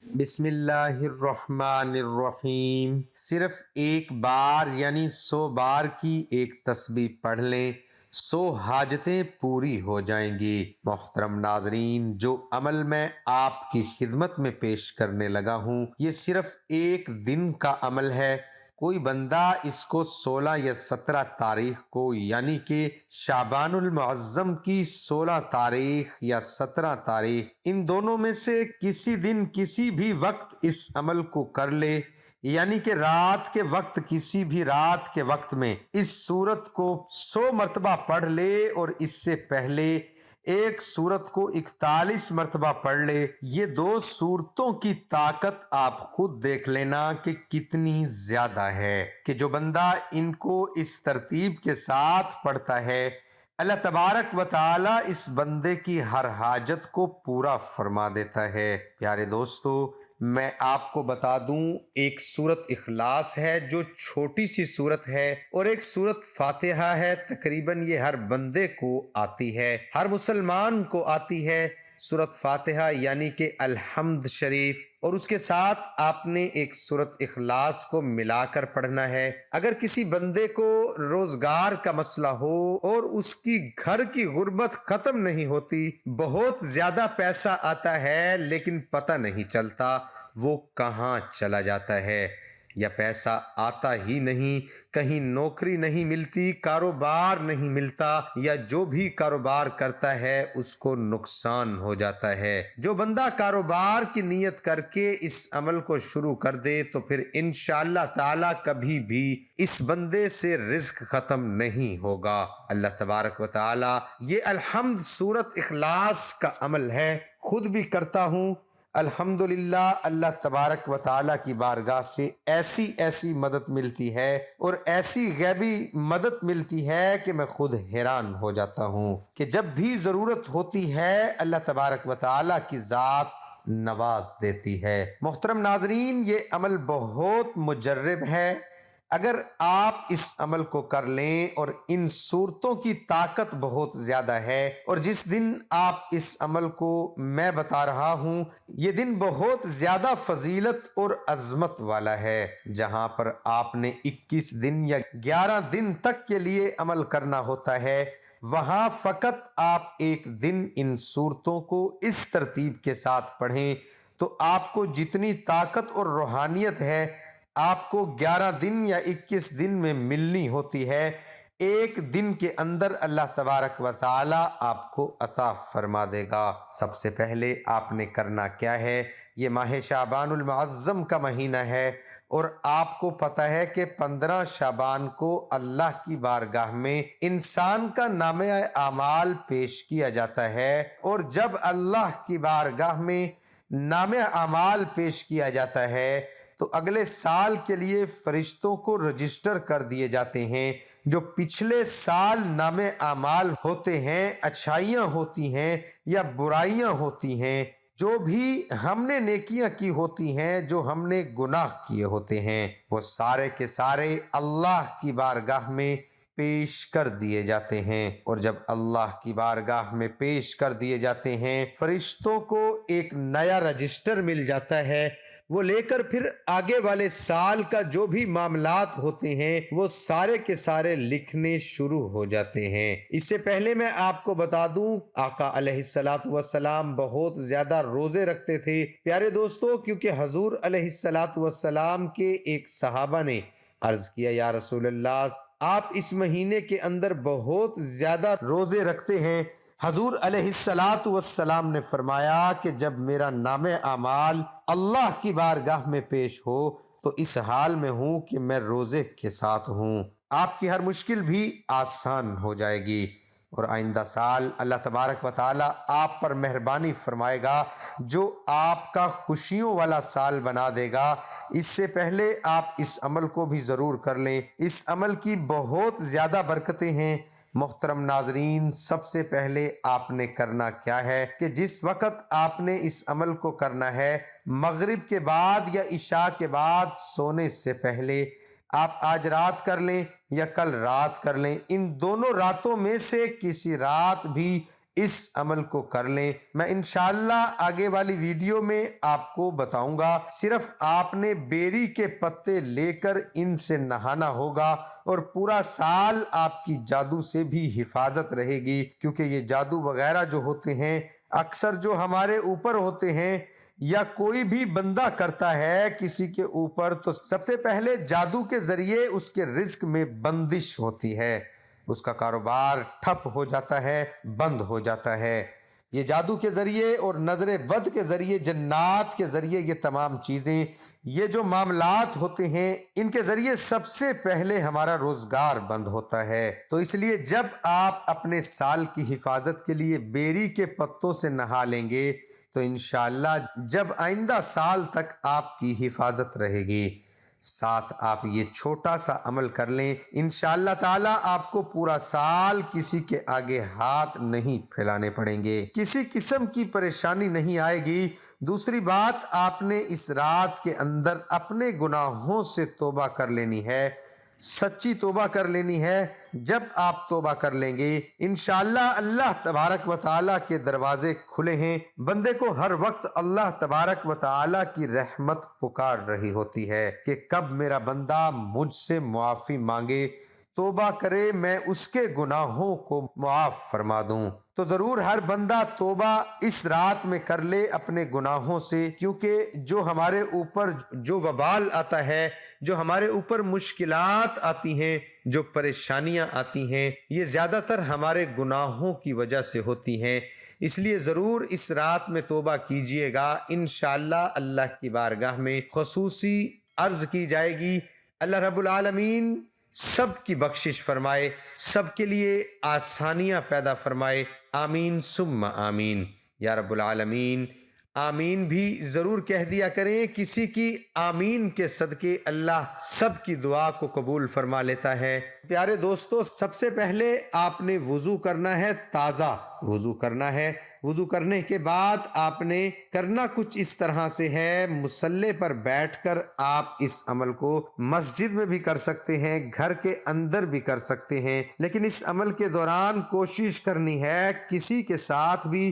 بسم اللہ الرحمن الرحیم۔ صرف ایک بار یعنی 100 بار کی ایک تسبیح پڑھ لیں، 100 حاجتیں پوری ہو جائیں گی۔ محترم ناظرین، جو عمل میں آپ کی خدمت میں پیش کرنے لگا ہوں یہ صرف ایک دن کا عمل ہے۔ کوئی بندہ اس کو 16 یا 17 تاریخ کو یعنی کہ شعبان المعظم کی 16 تاریخ یا 17 تاریخ ان دونوں میں سے کسی دن کسی بھی وقت اس عمل کو کر لے، یعنی کہ رات کے وقت کسی بھی رات کے وقت میں اس سورت کو 100 مرتبہ پڑھ لے اور اس سے پہلے ایک سورت کو 41 مرتبہ پڑھ لے۔ یہ دو سورتوں کی طاقت آپ خود دیکھ لینا کہ کتنی زیادہ ہے، کہ جو بندہ ان کو اس ترتیب کے ساتھ پڑھتا ہے اللہ تبارک و تعالی اس بندے کی ہر حاجت کو پورا فرما دیتا ہے۔ پیارے دوستو، میں آپ کو بتا دوں، ایک سورت اخلاص ہے جو چھوٹی سی سورت ہے، اور ایک سورت فاتحہ ہے، تقریباً یہ ہر بندے کو آتی ہے، ہر مسلمان کو آتی ہے۔ سورت فاتحہ یعنی کہ الحمد شریف، اور اس کے ساتھ آپ نے ایک سورت اخلاص کو ملا کر پڑھنا ہے۔ اگر کسی بندے کو روزگار کا مسئلہ ہو اور اس کی گھر کی غربت ختم نہیں ہوتی، بہت زیادہ پیسہ آتا ہے لیکن پتہ نہیں چلتا وہ کہاں چلا جاتا ہے، یا پیسہ آتا ہی نہیں، کہیں نوکری نہیں ملتی، کاروبار نہیں ملتا، یا جو بھی کاروبار کرتا ہے اس کو نقصان ہو جاتا ہے۔ جو بندہ کاروبار کی نیت کر کے اس عمل کو شروع کر دے تو پھر انشاءاللہ تعالی کبھی بھی اس بندے سے رزق ختم نہیں ہوگا۔ اللہ تبارک و تعالی یہ الحمد سورت اخلاص کا عمل ہے، خود بھی کرتا ہوں الحمدللہ۔ اللہ تبارک و تعالیٰ کی بارگاہ سے ایسی مدد ملتی ہے اور ایسی غیبی مدد ملتی ہے کہ میں خود حیران ہو جاتا ہوں کہ جب بھی ضرورت ہوتی ہے اللہ تبارک و تعالیٰ کی ذات نواز دیتی ہے۔ محترم ناظرین، یہ عمل بہت مجرب ہے۔ اگر آپ اس عمل کو کر لیں، اور ان صورتوں کی طاقت بہت زیادہ ہے، اور جس دن آپ اس عمل کو میں بتا رہا ہوں یہ دن بہت زیادہ فضیلت اور عظمت والا ہے، جہاں پر آپ نے 21 دن یا 11 دن تک کے لیے عمل کرنا ہوتا ہے، وہاں فقط آپ ایک دن ان صورتوں کو اس ترتیب کے ساتھ پڑھیں تو آپ کو جتنی طاقت اور روحانیت ہے آپ کو 11 دن یا 21 دن میں ملنی ہوتی ہے، ایک دن کے اندر اللہ تبارک و تعالی آپ کو عطا فرما دے گا۔ سب سے پہلے آپ نے کرنا کیا ہے، یہ ماہ شعبان المعظم کا مہینہ ہے، اور آپ کو پتہ ہے کہ 15 شعبان کو اللہ کی بارگاہ میں انسان کا نامہ اعمال پیش کیا جاتا ہے، اور جب اللہ کی بارگاہ میں نامہ اعمال پیش کیا جاتا ہے تو اگلے سال کے لیے فرشتوں کو رجسٹر کر دیے جاتے ہیں۔ جو پچھلے سال نامہ اعمال ہوتے ہیں، اچھائیاں ہوتی ہیں یا برائیاں ہوتی ہیں، جو بھی ہم نے نیکیاں کی ہوتی ہیں، جو ہم نے گناہ کیے ہوتے ہیں، وہ سارے کے سارے اللہ کی بارگاہ میں پیش کر دیے جاتے ہیں۔ اور جب اللہ کی بارگاہ میں پیش کر دیے جاتے ہیں، فرشتوں کو ایک نیا رجسٹر مل جاتا ہے، وہ لے کر پھر آگے والے سال کا جو بھی معاملات ہوتے ہیں وہ سارے کے سارے لکھنے شروع ہو جاتے ہیں۔ اس سے پہلے میں آپ کو بتا دوں، آقا علیہ السلام بہت زیادہ روزے رکھتے تھے۔ پیارے دوستو، کیونکہ حضور علیہ السلام کے ایک صحابہ نے عرض کیا، یا رسول اللہ، آپ اس مہینے کے اندر بہت زیادہ روزے رکھتے ہیں۔ حضور علیہ السلام نے فرمایا کہ جب میرا نام اعمال اللہ کی بارگاہ میں پیش ہو تو اس حال میں ہوں کہ میں روزے کے ساتھ ہوں، آپ کی ہر مشکل بھی آسان ہو جائے گی، اور آئندہ سال اللہ تبارک و تعالی آپ پر مہربانی فرمائے گا جو آپ کا خوشیوں والا سال بنا دے گا۔ اس سے پہلے آپ اس عمل کو بھی ضرور کر لیں، اس عمل کی بہت زیادہ برکتیں ہیں۔ محترم ناظرین، سب سے پہلے آپ نے کرنا کیا ہے کہ جس وقت آپ نے اس عمل کو کرنا ہے، مغرب کے بعد یا عشاء کے بعد سونے سے پہلے آپ آج رات کر لیں یا کل رات کر لیں، ان دونوں راتوں میں سے کسی رات بھی اس عمل کو کر لیں۔ میں انشاءاللہ آگے والی ویڈیو میں آپ کو بتاؤں گا۔ صرف آپ نے بیری کے پتے لے کر ان سے نہانا ہوگا اور پورا سال آپ کی جادو سے بھی حفاظت رہے گی، کیونکہ یہ جادو وغیرہ جو ہوتے ہیں اکثر جو ہمارے اوپر ہوتے ہیں یا کوئی بھی بندہ کرتا ہے کسی کے اوپر، تو سب سے پہلے جادو کے ذریعے اس کے رزق میں بندش ہوتی ہے، اس کا کاروبار ٹھپ ہو جاتا ہے، بند ہو جاتا ہے۔ یہ جادو کے ذریعے اور نظر بد کے ذریعے، جنات کے ذریعے، یہ تمام چیزیں، یہ جو معاملات ہوتے ہیں ان کے ذریعے سب سے پہلے ہمارا روزگار بند ہوتا ہے۔ تو اس لیے جب آپ اپنے سال کی حفاظت کے لیے بیری کے پتوں سے نہا لیں گے تو انشاءاللہ جب آئندہ سال تک آپ کی حفاظت رہے گی۔ ساتھ آپ یہ چھوٹا سا عمل کر لیں، انشاءاللہ تعالی آپ کو پورا سال کسی کے آگے ہاتھ نہیں پھیلانے پڑیں گے، کسی قسم کی پریشانی نہیں آئے گی۔ دوسری بات، آپ نے اس رات کے اندر اپنے گناہوں سے توبہ کر لینی ہے، سچی توبہ کر لینی ہے۔ جب آپ توبہ کر لیں گے انشاءاللہ اللہ تبارک و تعالیٰ کے دروازے کھلے ہیں۔ بندے کو ہر وقت اللہ تبارک و تعالیٰ کی رحمت پکار رہی ہوتی ہے کہ کب میرا بندہ مجھ سے معافی مانگے، توبہ کرے، میں اس کے گناہوں کو معاف فرما دوں۔ تو ضرور ہر بندہ توبہ اس رات میں کر لے اپنے گناہوں سے، کیونکہ جو ہمارے اوپر جو وبال آتا ہے، جو ہمارے اوپر مشکلات آتی ہیں، جو پریشانیاں آتی ہیں، یہ زیادہ تر ہمارے گناہوں کی وجہ سے ہوتی ہیں۔ اس لیے ضرور اس رات میں توبہ کیجئے گا، انشاءاللہ اللہ کی بارگاہ میں خصوصی عرض کی جائے گی۔ اللہ رب العالمین سب کی بخشش فرمائے، سب کے لیے آسانیاں پیدا فرمائے، آمین ثم آمین یا رب العالمین۔ آمین بھی ضرور کہہ دیا کریں، کسی کی آمین کے صدقے اللہ سب کی دعا کو قبول فرما لیتا ہے۔ پیارے دوستو، سب سے پہلے آپ نے وضو کرنا ہے، تازہ وضو کرنا ہے۔ وضو کرنے کے بعد آپ نے کرنا کچھ اس طرح سے ہے، مصلی پر بیٹھ کر آپ اس عمل کو مسجد میں بھی کر سکتے ہیں، گھر کے اندر بھی کر سکتے ہیں، لیکن اس عمل کے دوران کوشش کرنی ہے کسی کے ساتھ بھی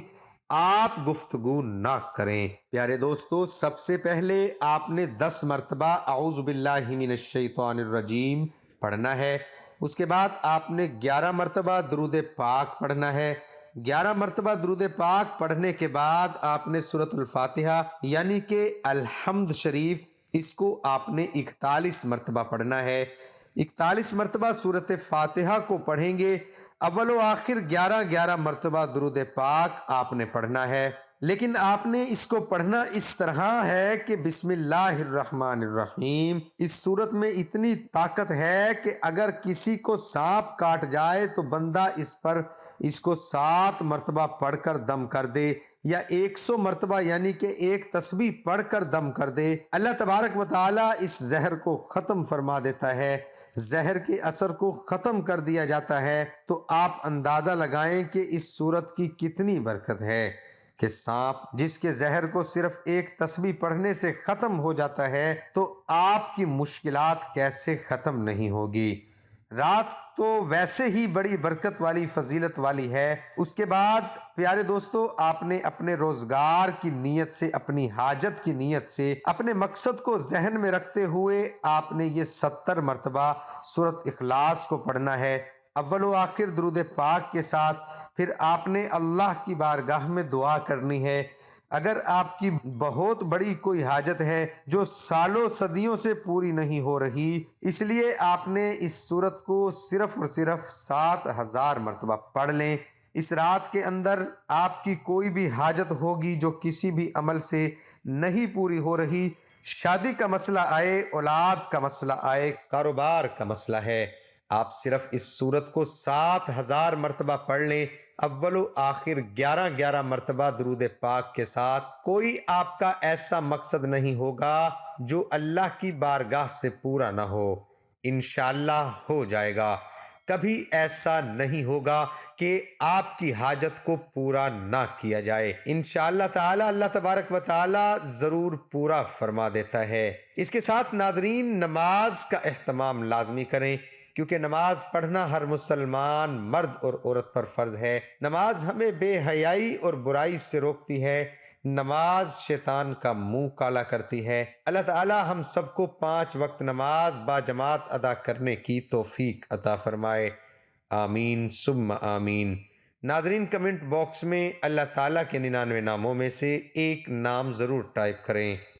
آپ گفتگو نہ کریں۔ پیارے دوستو، سب سے پہلے آپ نے 10 مرتبہ اعوذ باللہ من الشیطان الرجیم پڑھنا ہے۔ اس کے بعد آپ نے 11 مرتبہ درود پاک پڑھنا ہے۔ 11 مرتبہ درود پاک پڑھنے کے بعد آپ نے سورۃ الفاتحہ یعنی کہ الحمد شریف، اس کو آپ نے 41 مرتبہ پڑھنا ہے۔ 41 مرتبہ سورۃ فاتحہ کو پڑھیں گے، اول و آخر 11 مرتبہ درود پاک آپ نے پڑھنا ہے، لیکن آپ نے اس کو پڑھنا اس طرح ہے کہ بسم اللہ الرحمن الرحیم۔ اس صورت میں اتنی طاقت ہے کہ اگر کسی کو سانپ کاٹ جائے تو بندہ اس کو 7 مرتبہ پڑھ کر دم کر دے، یا 100 مرتبہ یعنی کہ ایک تسبیح پڑھ کر دم کر دے، اللہ تبارک و تعالی اس زہر کو ختم فرما دیتا ہے، زہر کے اثر کو ختم کر دیا جاتا ہے۔ تو آپ اندازہ لگائیں کہ اس صورت کی کتنی برکت ہے کہ سانپ جس کے زہر کو صرف ایک تسبیح پڑھنے سے ختم ہو جاتا ہے، تو آپ کی مشکلات کیسے ختم نہیں ہوگی۔ رات تو ویسے ہی بڑی برکت والی، فضیلت والی ہے۔ اس کے بعد پیارے دوستو، آپ نے اپنے روزگار کی نیت سے، اپنی حاجت کی نیت سے، اپنے مقصد کو ذہن میں رکھتے ہوئے آپ نے یہ 70 مرتبہ سورۃ اخلاص کو پڑھنا ہے، اول و آخر درود پاک کے ساتھ۔ پھر آپ نے اللہ کی بارگاہ میں دعا کرنی ہے۔ اگر آپ کی بہت بڑی کوئی حاجت ہے جو سالوں صدیوں سے پوری نہیں ہو رہی، اس لیے آپ نے اس سورت کو صرف اور صرف 7000 مرتبہ پڑھ لیں۔ اس رات کے اندر آپ کی کوئی بھی حاجت ہوگی جو کسی بھی عمل سے نہیں پوری ہو رہی، شادی کا مسئلہ آئے، اولاد کا مسئلہ آئے، کاروبار کا مسئلہ ہے، آپ صرف اس سورت کو 7000 مرتبہ پڑھ لیں، اول و آخر 11 مرتبہ درود پاک کے ساتھ۔ کوئی آپ کا ایسا مقصد نہیں ہوگا جو اللہ کی بارگاہ سے پورا نہ ہو، انشاءاللہ ہو جائے گا۔ کبھی ایسا نہیں ہوگا کہ آپ کی حاجت کو پورا نہ کیا جائے، انشاءاللہ تعالی اللہ تبارک و تعالی ضرور پورا فرما دیتا ہے۔ اس کے ساتھ ناظرین، نماز کا اہتمام لازمی کریں، کیونکہ نماز پڑھنا ہر مسلمان مرد اور عورت پر فرض ہے۔ نماز ہمیں بے حیائی اور برائی سے روکتی ہے۔ نماز شیطان کا منہ کالا کرتی ہے۔ اللہ تعالی ہم سب کو 5 وقت نماز با جماعت ادا کرنے کی توفیق عطا فرمائے، آمین ثم آمین۔ ناظرین، کمنٹ باکس میں اللہ تعالیٰ کے 99 ناموں میں سے ایک نام ضرور ٹائپ کریں۔